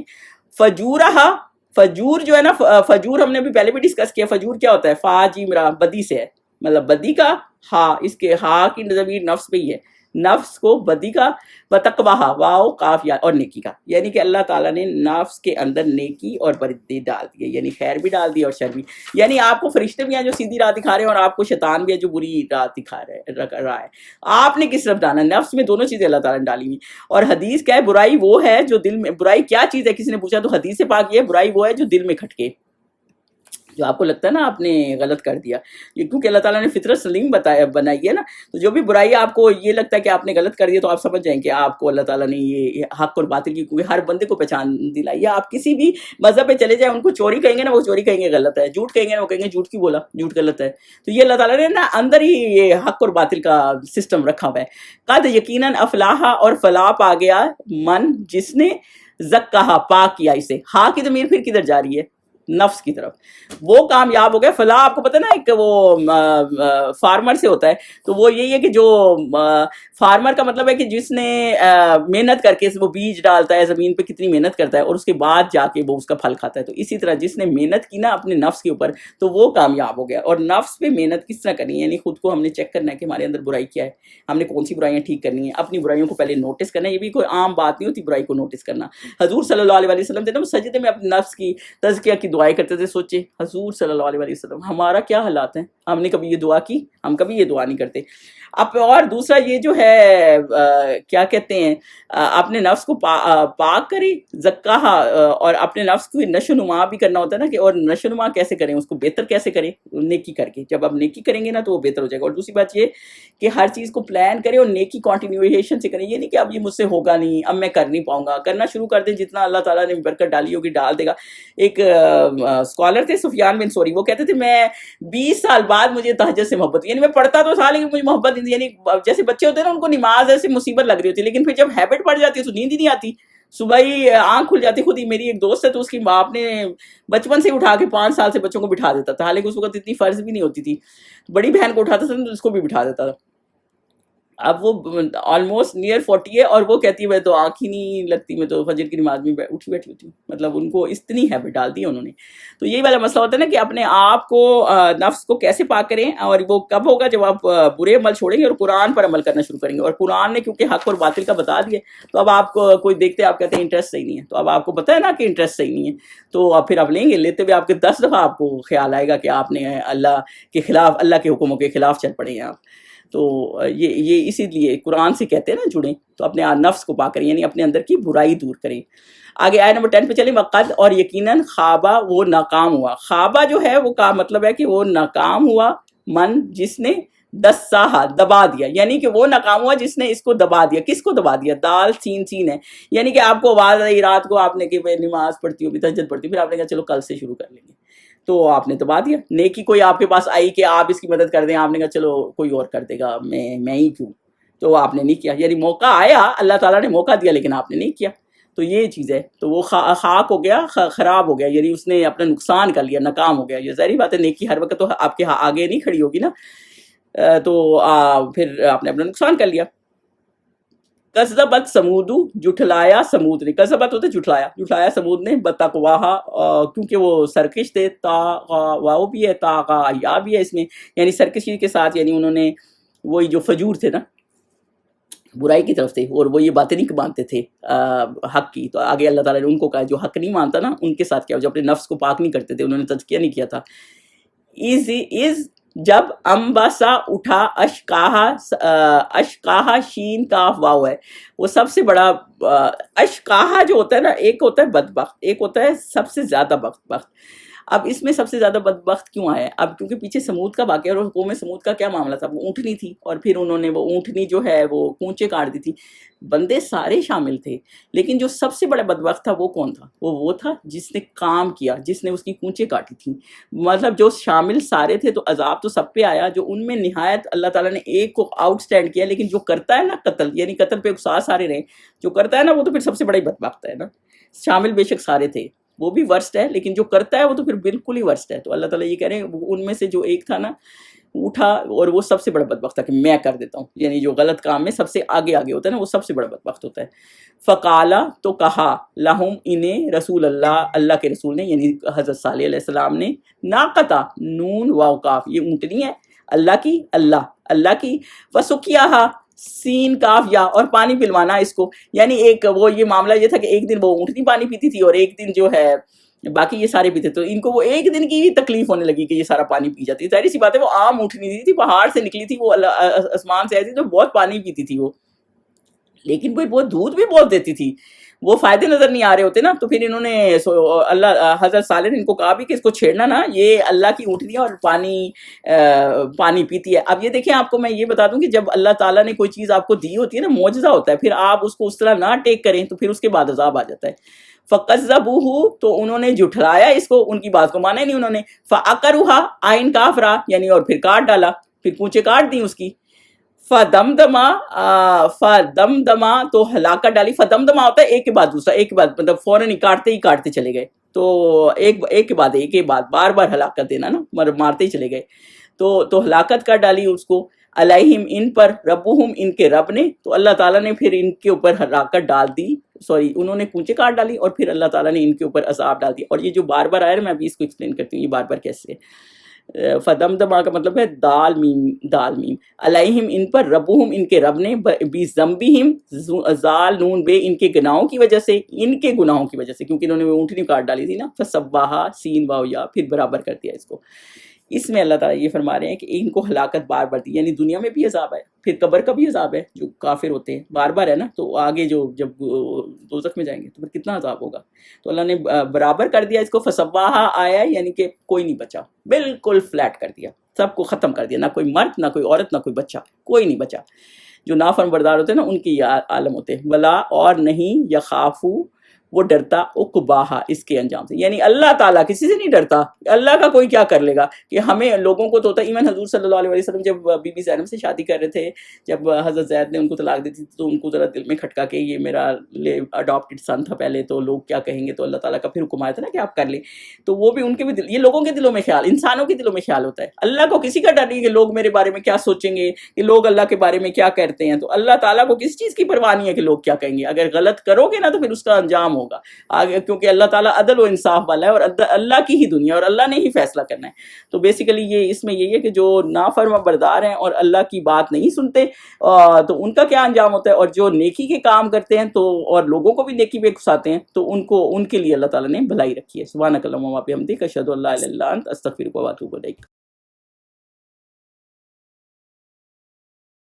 فجورہا، فجور جو ہے نا، فجور ہم نے بھی پہلے بھی ڈسکس کیا، فجور کیا ہوتا ہے؟ فا جیم را، بدی سے ہے، مطلب بدی کا ہا، اس کے ہا کی ضمیر نفس پہ ہی ہے، نفس کو بدی کا، وتقواہا واو قاف یا اور نیکی کا، یعنی کہ اللہ تعالیٰ نے نفس کے اندر نیکی اور بدی ڈال دی، یعنی خیر بھی ڈال دی اور شر بھی، یعنی آپ کو فرشتے بھی ہیں جو سیدھی راہ دکھا رہے ہیں اور آپ کو شیطان بھی ہے جو بری راہ دکھا رہا ہے، آپ نے کس طرف ڈالنا؟ نفس میں دونوں چیزیں اللہ تعالیٰ نے ڈالی ہوئی۔ اور حدیث کیا ہے؟ برائی وہ ہے جو دل میں، برائی کیا چیز ہے کسی نے پوچھا تو حدیث سے پاک یہ ہے، برائی وہ ہے جو دل میں کھٹکے، جو آپ کو لگتا ہے نا آپ نے غلط کر دیا، یہ کیونکہ اللہ تعالیٰ نے فطرت سلیم بنائی ہے نا، تو جو بھی برائی آپ کو یہ لگتا ہے کہ آپ نے غلط کر دیا تو آپ سمجھ جائیں کہ آپ کو اللہ تعالیٰ نے یہ حق اور باطل کی، کیونکہ ہر بندے کو پہچان دلائی ہے۔ آپ کسی بھی مذہب پہ چلے جائیں، ان کو چوری کہیں گے نا وہ چوری کہیں گے غلط ہے، جھوٹ کہیں گے نا وہ کہیں گے جھوٹ کیوں بولا، جھوٹ غلط ہے، تو یہ اللہ تعالیٰ نے نا اندر ہی یہ حق اور باطل کا سسٹم رکھا ہوا ہے۔ قد یقیناً افلاح، اور فلاح پا گیا، من جس نے زکاہا پاک کیا اسے، ہا کی ضمیر پھر کدھر جا رہی ہے؟ نفس کی طرف، وہ کامیاب ہو گیا۔ فلاح آپ کو پتہ نا ایک وہ فارمر سے ہوتا ہے، تو وہ یہی ہے کہ جو فارمر کا مطلب ہے کہ جس نے محنت کر کے وہ بیج ڈالتا ہے زمین پہ، کتنی محنت کرتا ہے اور اس کے بعد جا کے وہ اس کا پھل کھاتا ہے، تو اسی طرح جس نے محنت کی نا اپنے نفس کے اوپر تو وہ کامیاب ہو گیا۔ اور نفس پہ محنت کس طرح کرنی ہے؟ یعنی خود کو ہم نے چیک کرنا ہے کہ ہمارے اندر برائی کیا ہے، ہم نے کون سی برائیاں ٹھیک کرنی ہیں، اپنی برائیوں کو پہلے نوٹس کرنا ہے، یہ بھی کوئی عام بات نہیں ہوتی برائی کو نوٹس کرنا۔ حضور صلی اللہ علیہ وسلم تھے نا، وہ سجدے میں اپنے نفس کی تزکیہ کی دعائیں کرتے تھے۔ سوچے حضور صلی اللہ علیہ وسلم، ہمارا کیا حالات ہیں؟ ہم نے کبھی یہ دعا کی؟ ہم کبھی یہ دعا نہیں کرتے۔ اب اور دوسرا یہ جو ہے کیا کہتے ہیں، اپنے نفس کو پاک کریں، زکاہا، اور اپنے نفس کو نشو نما بھی کرنا ہوتا ہے نا، کہ اور نشو نما کیسے کریں، اس کو بہتر کیسے کریں؟ نیکی کر کے، جب آپ نیکی کریں گے نا تو وہ بہتر ہو جائے گا۔ اور دوسری بات یہ کہ ہر چیز کو پلان کریں اور نیکی کنٹینیویشن سے کریں، یہ نہیں کہ اب یہ مجھ سے ہوگا نہیں، اب میں کر نہیں پاؤں گا، کرنا شروع کر دیں، جتنا اللہ تعالیٰ نے برکت ڈالی ہوگی ڈال دے گا۔ ایک اسکالر تھے سفیان بن ثوری، وہ کہتے تھے میں 20 سال بعد مجھے تہجد سے محبت، یعنی میں پڑھتا تو تھا لیکن مجھے محبت، یعنی جیسے بچے ہوتے ہیں نا ان کو نماز ایسے مصیبت لگ رہی ہوتی ہے، لیکن پھر جب ہیبٹ پڑ جاتی ہے تو نیند ہی نہیں آتی، صبح ہی آنکھ کھل جاتی۔ خود ہی میری ایک دوست ہے تو اس کی باپ نے بچپن سے اٹھا کے 5 سال سے بچوں کو بٹھا دیتا تھا، حالانکہ اس وقت اتنی فرض بھی نہیں ہوتی تھی، بڑی بہن کو اٹھاتا تھا تو اس کو بھی بٹھا دیتا تھا۔ اب وہ آلموسٹ نیئر 40 ہے اور وہ کہتی ہے میں تو آنکھ ہی نہیں لگتی، میں تو فجر کی نماز میں اٹھی بیٹھی ہوتی ہوں، مطلب ان کو اتنی ہیبٹ ڈال دی انہوں نے۔ تو یہی والا مسئلہ ہوتا ہے نا کہ اپنے آپ کو نفس کو کیسے پاک کریں، اور وہ کب ہوگا؟ جب آپ برے عمل چھوڑیں گے اور قرآن پر عمل کرنا شروع کریں گے، اور قرآن نے کیونکہ حق اور باطل کا بتا دیے تو اب آپ کو کوئی دیکھتے آپ کہتے ہیں انٹرسٹ صحیح نہیں ہے، تو اب آپ کو پتہ ہے نا کہ انٹرسٹ صحیح نہیں ہے، تو اب پھر آپ لیں گے، لیتے ہوئے آپ کے 10 دفعہ آپ کو خیال آئے گا کہ آپ نے اللہ کے خلاف، اللہ کے حکموں کے خلاف چل پڑے ہیں آپ۔ تو یہ اسی لیے قرآن سے کہتے ہیں نا جڑیں، تو اپنے نفس کو پاک کریں، یعنی اپنے اندر کی برائی دور کریں۔ آگے آیت نمبر 10 پہ چلیں، وقد، اور یقیناً خوابہ، وہ ناکام ہوا۔ خوابہ جو ہے وہ کا مطلب ہے کہ وہ ناکام ہوا، من جس نے دساہا دبا دیا، یعنی کہ وہ ناکام ہوا جس نے اس کو دبا دیا. کس کو دبا دیا؟ دال سین سین ہے، یعنی کہ آپ کو آواز آئی رات کو، آپ نے کہ میں نماز پڑھتی ہوں، تہجد پڑھتی ہوں، پھر آپ نے کہا چلو کل سے شروع کر لیں گے، تو آپ نے دبا دیا. نیکی کوئی آپ کے پاس آئی کہ آپ اس کی مدد کر دیں، آپ نے کہا چلو کوئی اور کر دے گا، میں ہی کیوں، تو آپ نے نہیں کیا. یعنی موقع آیا، اللہ تعالیٰ نے موقع دیا لیکن آپ نے نہیں کیا. تو یہ چیز ہے. تو وہ خاک ہو گیا، خراب ہو گیا، یعنی اس نے اپنا نقصان کر لیا، ناکام ہو گیا. یہ ظاہری بات ہے، نیکی ہر وقت تو آپ کے آگے نہیں کھڑی ہوگی نا، تو پھر آپ نے اپنا نقصان کر لیا. کذبت سمود، جھٹلایا سمود نے. کذبت ہوتا ہے جھٹلایا، جھٹلایا سمود نے بتقواہا، کیونکہ وہ سرکش تھے. تا واؤ بھی ہے، تا کا یا بھی ہے اس میں، یعنی سرکشی کے ساتھ، یعنی انہوں نے وہی جو فجور تھے نا، برائی کی طرف تھے، اور وہ یہ باتیں نہیں مانتے تھے حق کی. تو آگے اللہ تعالیٰ نے ان کو کہا جو حق نہیں مانتا نا ان کے ساتھ کیا، جو اپنے نفس کو پاک نہیں کرتے تھے، انہوں نے تزکیہ نہیں کیا تھا. از جب امباسا اٹھا، اشکاہا شین کاف واو ہے، وہ سب سے بڑا اشکاہا جو ہوتا ہے نا، ایک ہوتا ہے بدبخت، ایک ہوتا ہے سب سے زیادہ بدبخت. اب اس میں سب سے زیادہ بدبخت کیوں آیا ہے؟ اب کیونکہ پیچھے سمود کا واقعہ، اور قوم سمود کا کیا معاملہ تھا؟ وہ اونٹنی تھی، اور پھر انہوں نے وہ اونٹنی جو ہے وہ کونچے کاٹ دی تھی. بندے سارے شامل تھے، لیکن جو سب سے بڑا بدبخت تھا وہ کون تھا؟ وہ تھا جس نے کام کیا، جس نے اس کی کونچے کاٹی تھی. مطلب جو شامل سارے تھے تو عذاب تو سب پہ آیا. جو ان میں نہایت اللہ تعالیٰ نے ایک کو آؤٹ سٹینڈ کیا، لیکن جو کرتا ہے نا قتل، یعنی قتل پہ اکسا سارے رہے، جو کرتا ہے نا وہ تو پھر سب سے بڑا ہی بدبخت ہے نا. شامل بے شک سارے تھے، وہ بھی ورسٹ ہے، لیکن جو کرتا ہے وہ تو پھر بالکل ہی ورسٹ ہے. تو اللہ تعالیٰ یہ کہہ رہے ہیں ان میں سے جو ایک تھا نا اٹھا، اور وہ سب سے بڑا بدبخت تھا کہ میں کر دیتا ہوں، یعنی جو غلط کام میں سب سے آگے ہوتا ہے نا وہ سب سے بڑا بدبخت ہوتا ہے. فقالا تو کہا، لہم انہیں، رسول اللہ، اللہ کے رسول نے، یعنی حضرت صالح علیہ السلام نے، ناقتا نون واو کاف، یہ اونٹنی ہے اللہ کی، اللہ کی، وسقیاہا سین کاف یا، اور پانی پلوانا اس کو. یعنی ایک وہ یہ معاملہ یہ تھا کہ ایک دن وہ اونٹنی پانی پیتی تھی اور ایک دن جو ہے باقی یہ سارے پیتے. تو ان کو وہ ایک دن کی تکلیف ہونے لگی کہ یہ سارا پانی پی جاتی. ظاہر سی بات ہے وہ عام اونٹنی نہیں تھی، پہاڑ سے نکلی تھی، وہ آسمان سے ایسی تو بہت پانی پیتی تھی وہ، لیکن وہ دودھ بھی بہت دیتی تھی. وہ فائدے نظر نہیں آ رہے ہوتے نا. تو پھر انہوں نے اللہ حضرت صالح نے ان کو کہا بھی کہ اس کو چھیڑنا نا، یہ اللہ کی اونٹنی ہے اور پانی پیتی ہے. اب یہ دیکھیں، آپ کو میں یہ بتا دوں کہ جب اللہ تعالیٰ نے کوئی چیز آپ کو دی ہوتی ہے نا، معجزہ ہوتا ہے، پھر آپ اس کو اس طرح نہ ٹیک کریں تو پھر اس کے بعد عذاب آ جاتا ہے. فَقَذَّبُوهُ، تو انہوں نے جھٹلایا اس کو، ان کی بات کو مانا ہی نہیں انہوں نے. فَعَقَرُوهَا، آئین کافرا، یعنی اور پھر کاٹ ڈالا، پھر پونچھیں کاٹ دیں اس کی. فدمدما تو ہلاکت ڈالی. فدمدما ہوتا ہے ایک کے بعد دوسرا، ایک کے بعد، مطلب فوراً ہی کاٹتے چلے گئے. تو ایک کے بعد بار بار ہلاکت دینا نا، مارتے ہی چلے گئے. تو ہلاکت کر ڈالی اس کو. علیہم، ان پر، ربہم، ان کے رب نے. تو اللہ تعالیٰ نے پھر ان کے اوپر ہلاکت ڈال دی، انہوں نے کونچے کاٹ ڈالی اور پھر اللہ تعالیٰ نے ان کے اوپر عذاب ڈال دی. اور یہ جو بار بار آیا نا، میں ابھی اس کو ایکسپلین کرتی ہوں یہ بار بار کیسے ہے. فدمدما کا مطلب ہے دال میم. علیہم، ان پر، ربہم، ان کے رب نے، بذنبہم، زال نون بے، ان کے گناہوں کی وجہ سے، کیونکہ انہوں نے وہ اونٹنی کاٹ ڈالی تھی نا. فسواہا سین واو یا، پھر برابر کر دیا اس کو. اس میں اللہ تعالیٰ یہ فرما رہے ہیں کہ ان کو ہلاکت بار بار دی، یعنی دنیا میں بھی عذاب ہے، پھر قبر کا بھی عذاب ہے. جو کافر ہوتے ہیں بار بار ہے نا، تو آگے جب دوزخ میں جائیں گے تو پھر کتنا عذاب ہوگا. تو اللہ نے برابر کر دیا اس کو. فسواہا آیا یعنی کہ کوئی نہیں بچا، بالکل فلیٹ کر دیا، سب کو ختم کر دیا. نہ کوئی مرد، نہ کوئی عورت، نہ کوئی بچہ، کوئی نہیں بچا. جو نافرمان بردار ہوتے ہیں نا ان کی یہ عالم ہوتے ہیں. ولا، اور نہیں، یخافو، وہ ڈرتا، عقباہا، اس کے انجام سے. یعنی اللہ تعالیٰ کسی سے نہیں ڈرتا. اللہ کا کوئی کیا کر لے گا کہ ہمیں لوگوں کو تو ہوتا ہے. ایون حضور صلی اللہ علیہ وسلم جب بی بی زینب سے شادی کر رہے تھے، جب حضرت زید نے ان کو طلاق دی تھی، تو ان کو ذرا دل میں کھٹکا کہ یہ میرا اڈاپٹڈ سن تھا پہلے، تو لوگ کیا کہیں گے. تو اللہ تعالیٰ کا پھر حکم آیا تھا نا کہ آپ کر لیں. تو وہ بھی ان کے بھی دل، یہ لوگوں کے دلوں میں خیال، انسانوں کے دلوں میں خیال ہوتا ہے. اللہ کو کسی کا ڈر نہیں کہ لوگ میرے بارے میں کیا سوچیں گے، کہ لوگ اللہ کے بارے میں کیا کہتے ہیں. تو اللہ تعالیٰ کو کسی چیز کی پرواہ نہیں ہے کہ لوگ کیا کہیں گے. اگر غلط کرو گے نا تو پھر اس کا انجام ہوگا آگے، کیونکہ اللہ تعالیٰ عدل و انصاف والا ہے، اور اللہ کی ہی دنیا، اور اللہ نے ہی فیصلہ کرنا ہے. تو بیسیکلی یہ اس میں یہی ہے کہ جو نافرما بردار ہیں اور اللہ کی بات نہیں سنتے تو ان کا کیا انجام ہوتا ہے. اور جو نیکی کے کام کرتے ہیں تو اور لوگوں کو بھی نیکی پہ اکساتے ہیں، تو ان کے لیے اللہ تعالیٰ نے بھلائی رکھی ہے. سبحانک اللہم و بحمدک، اشہد ان لا الہ الا انت، استغفرک و اتوب الیک.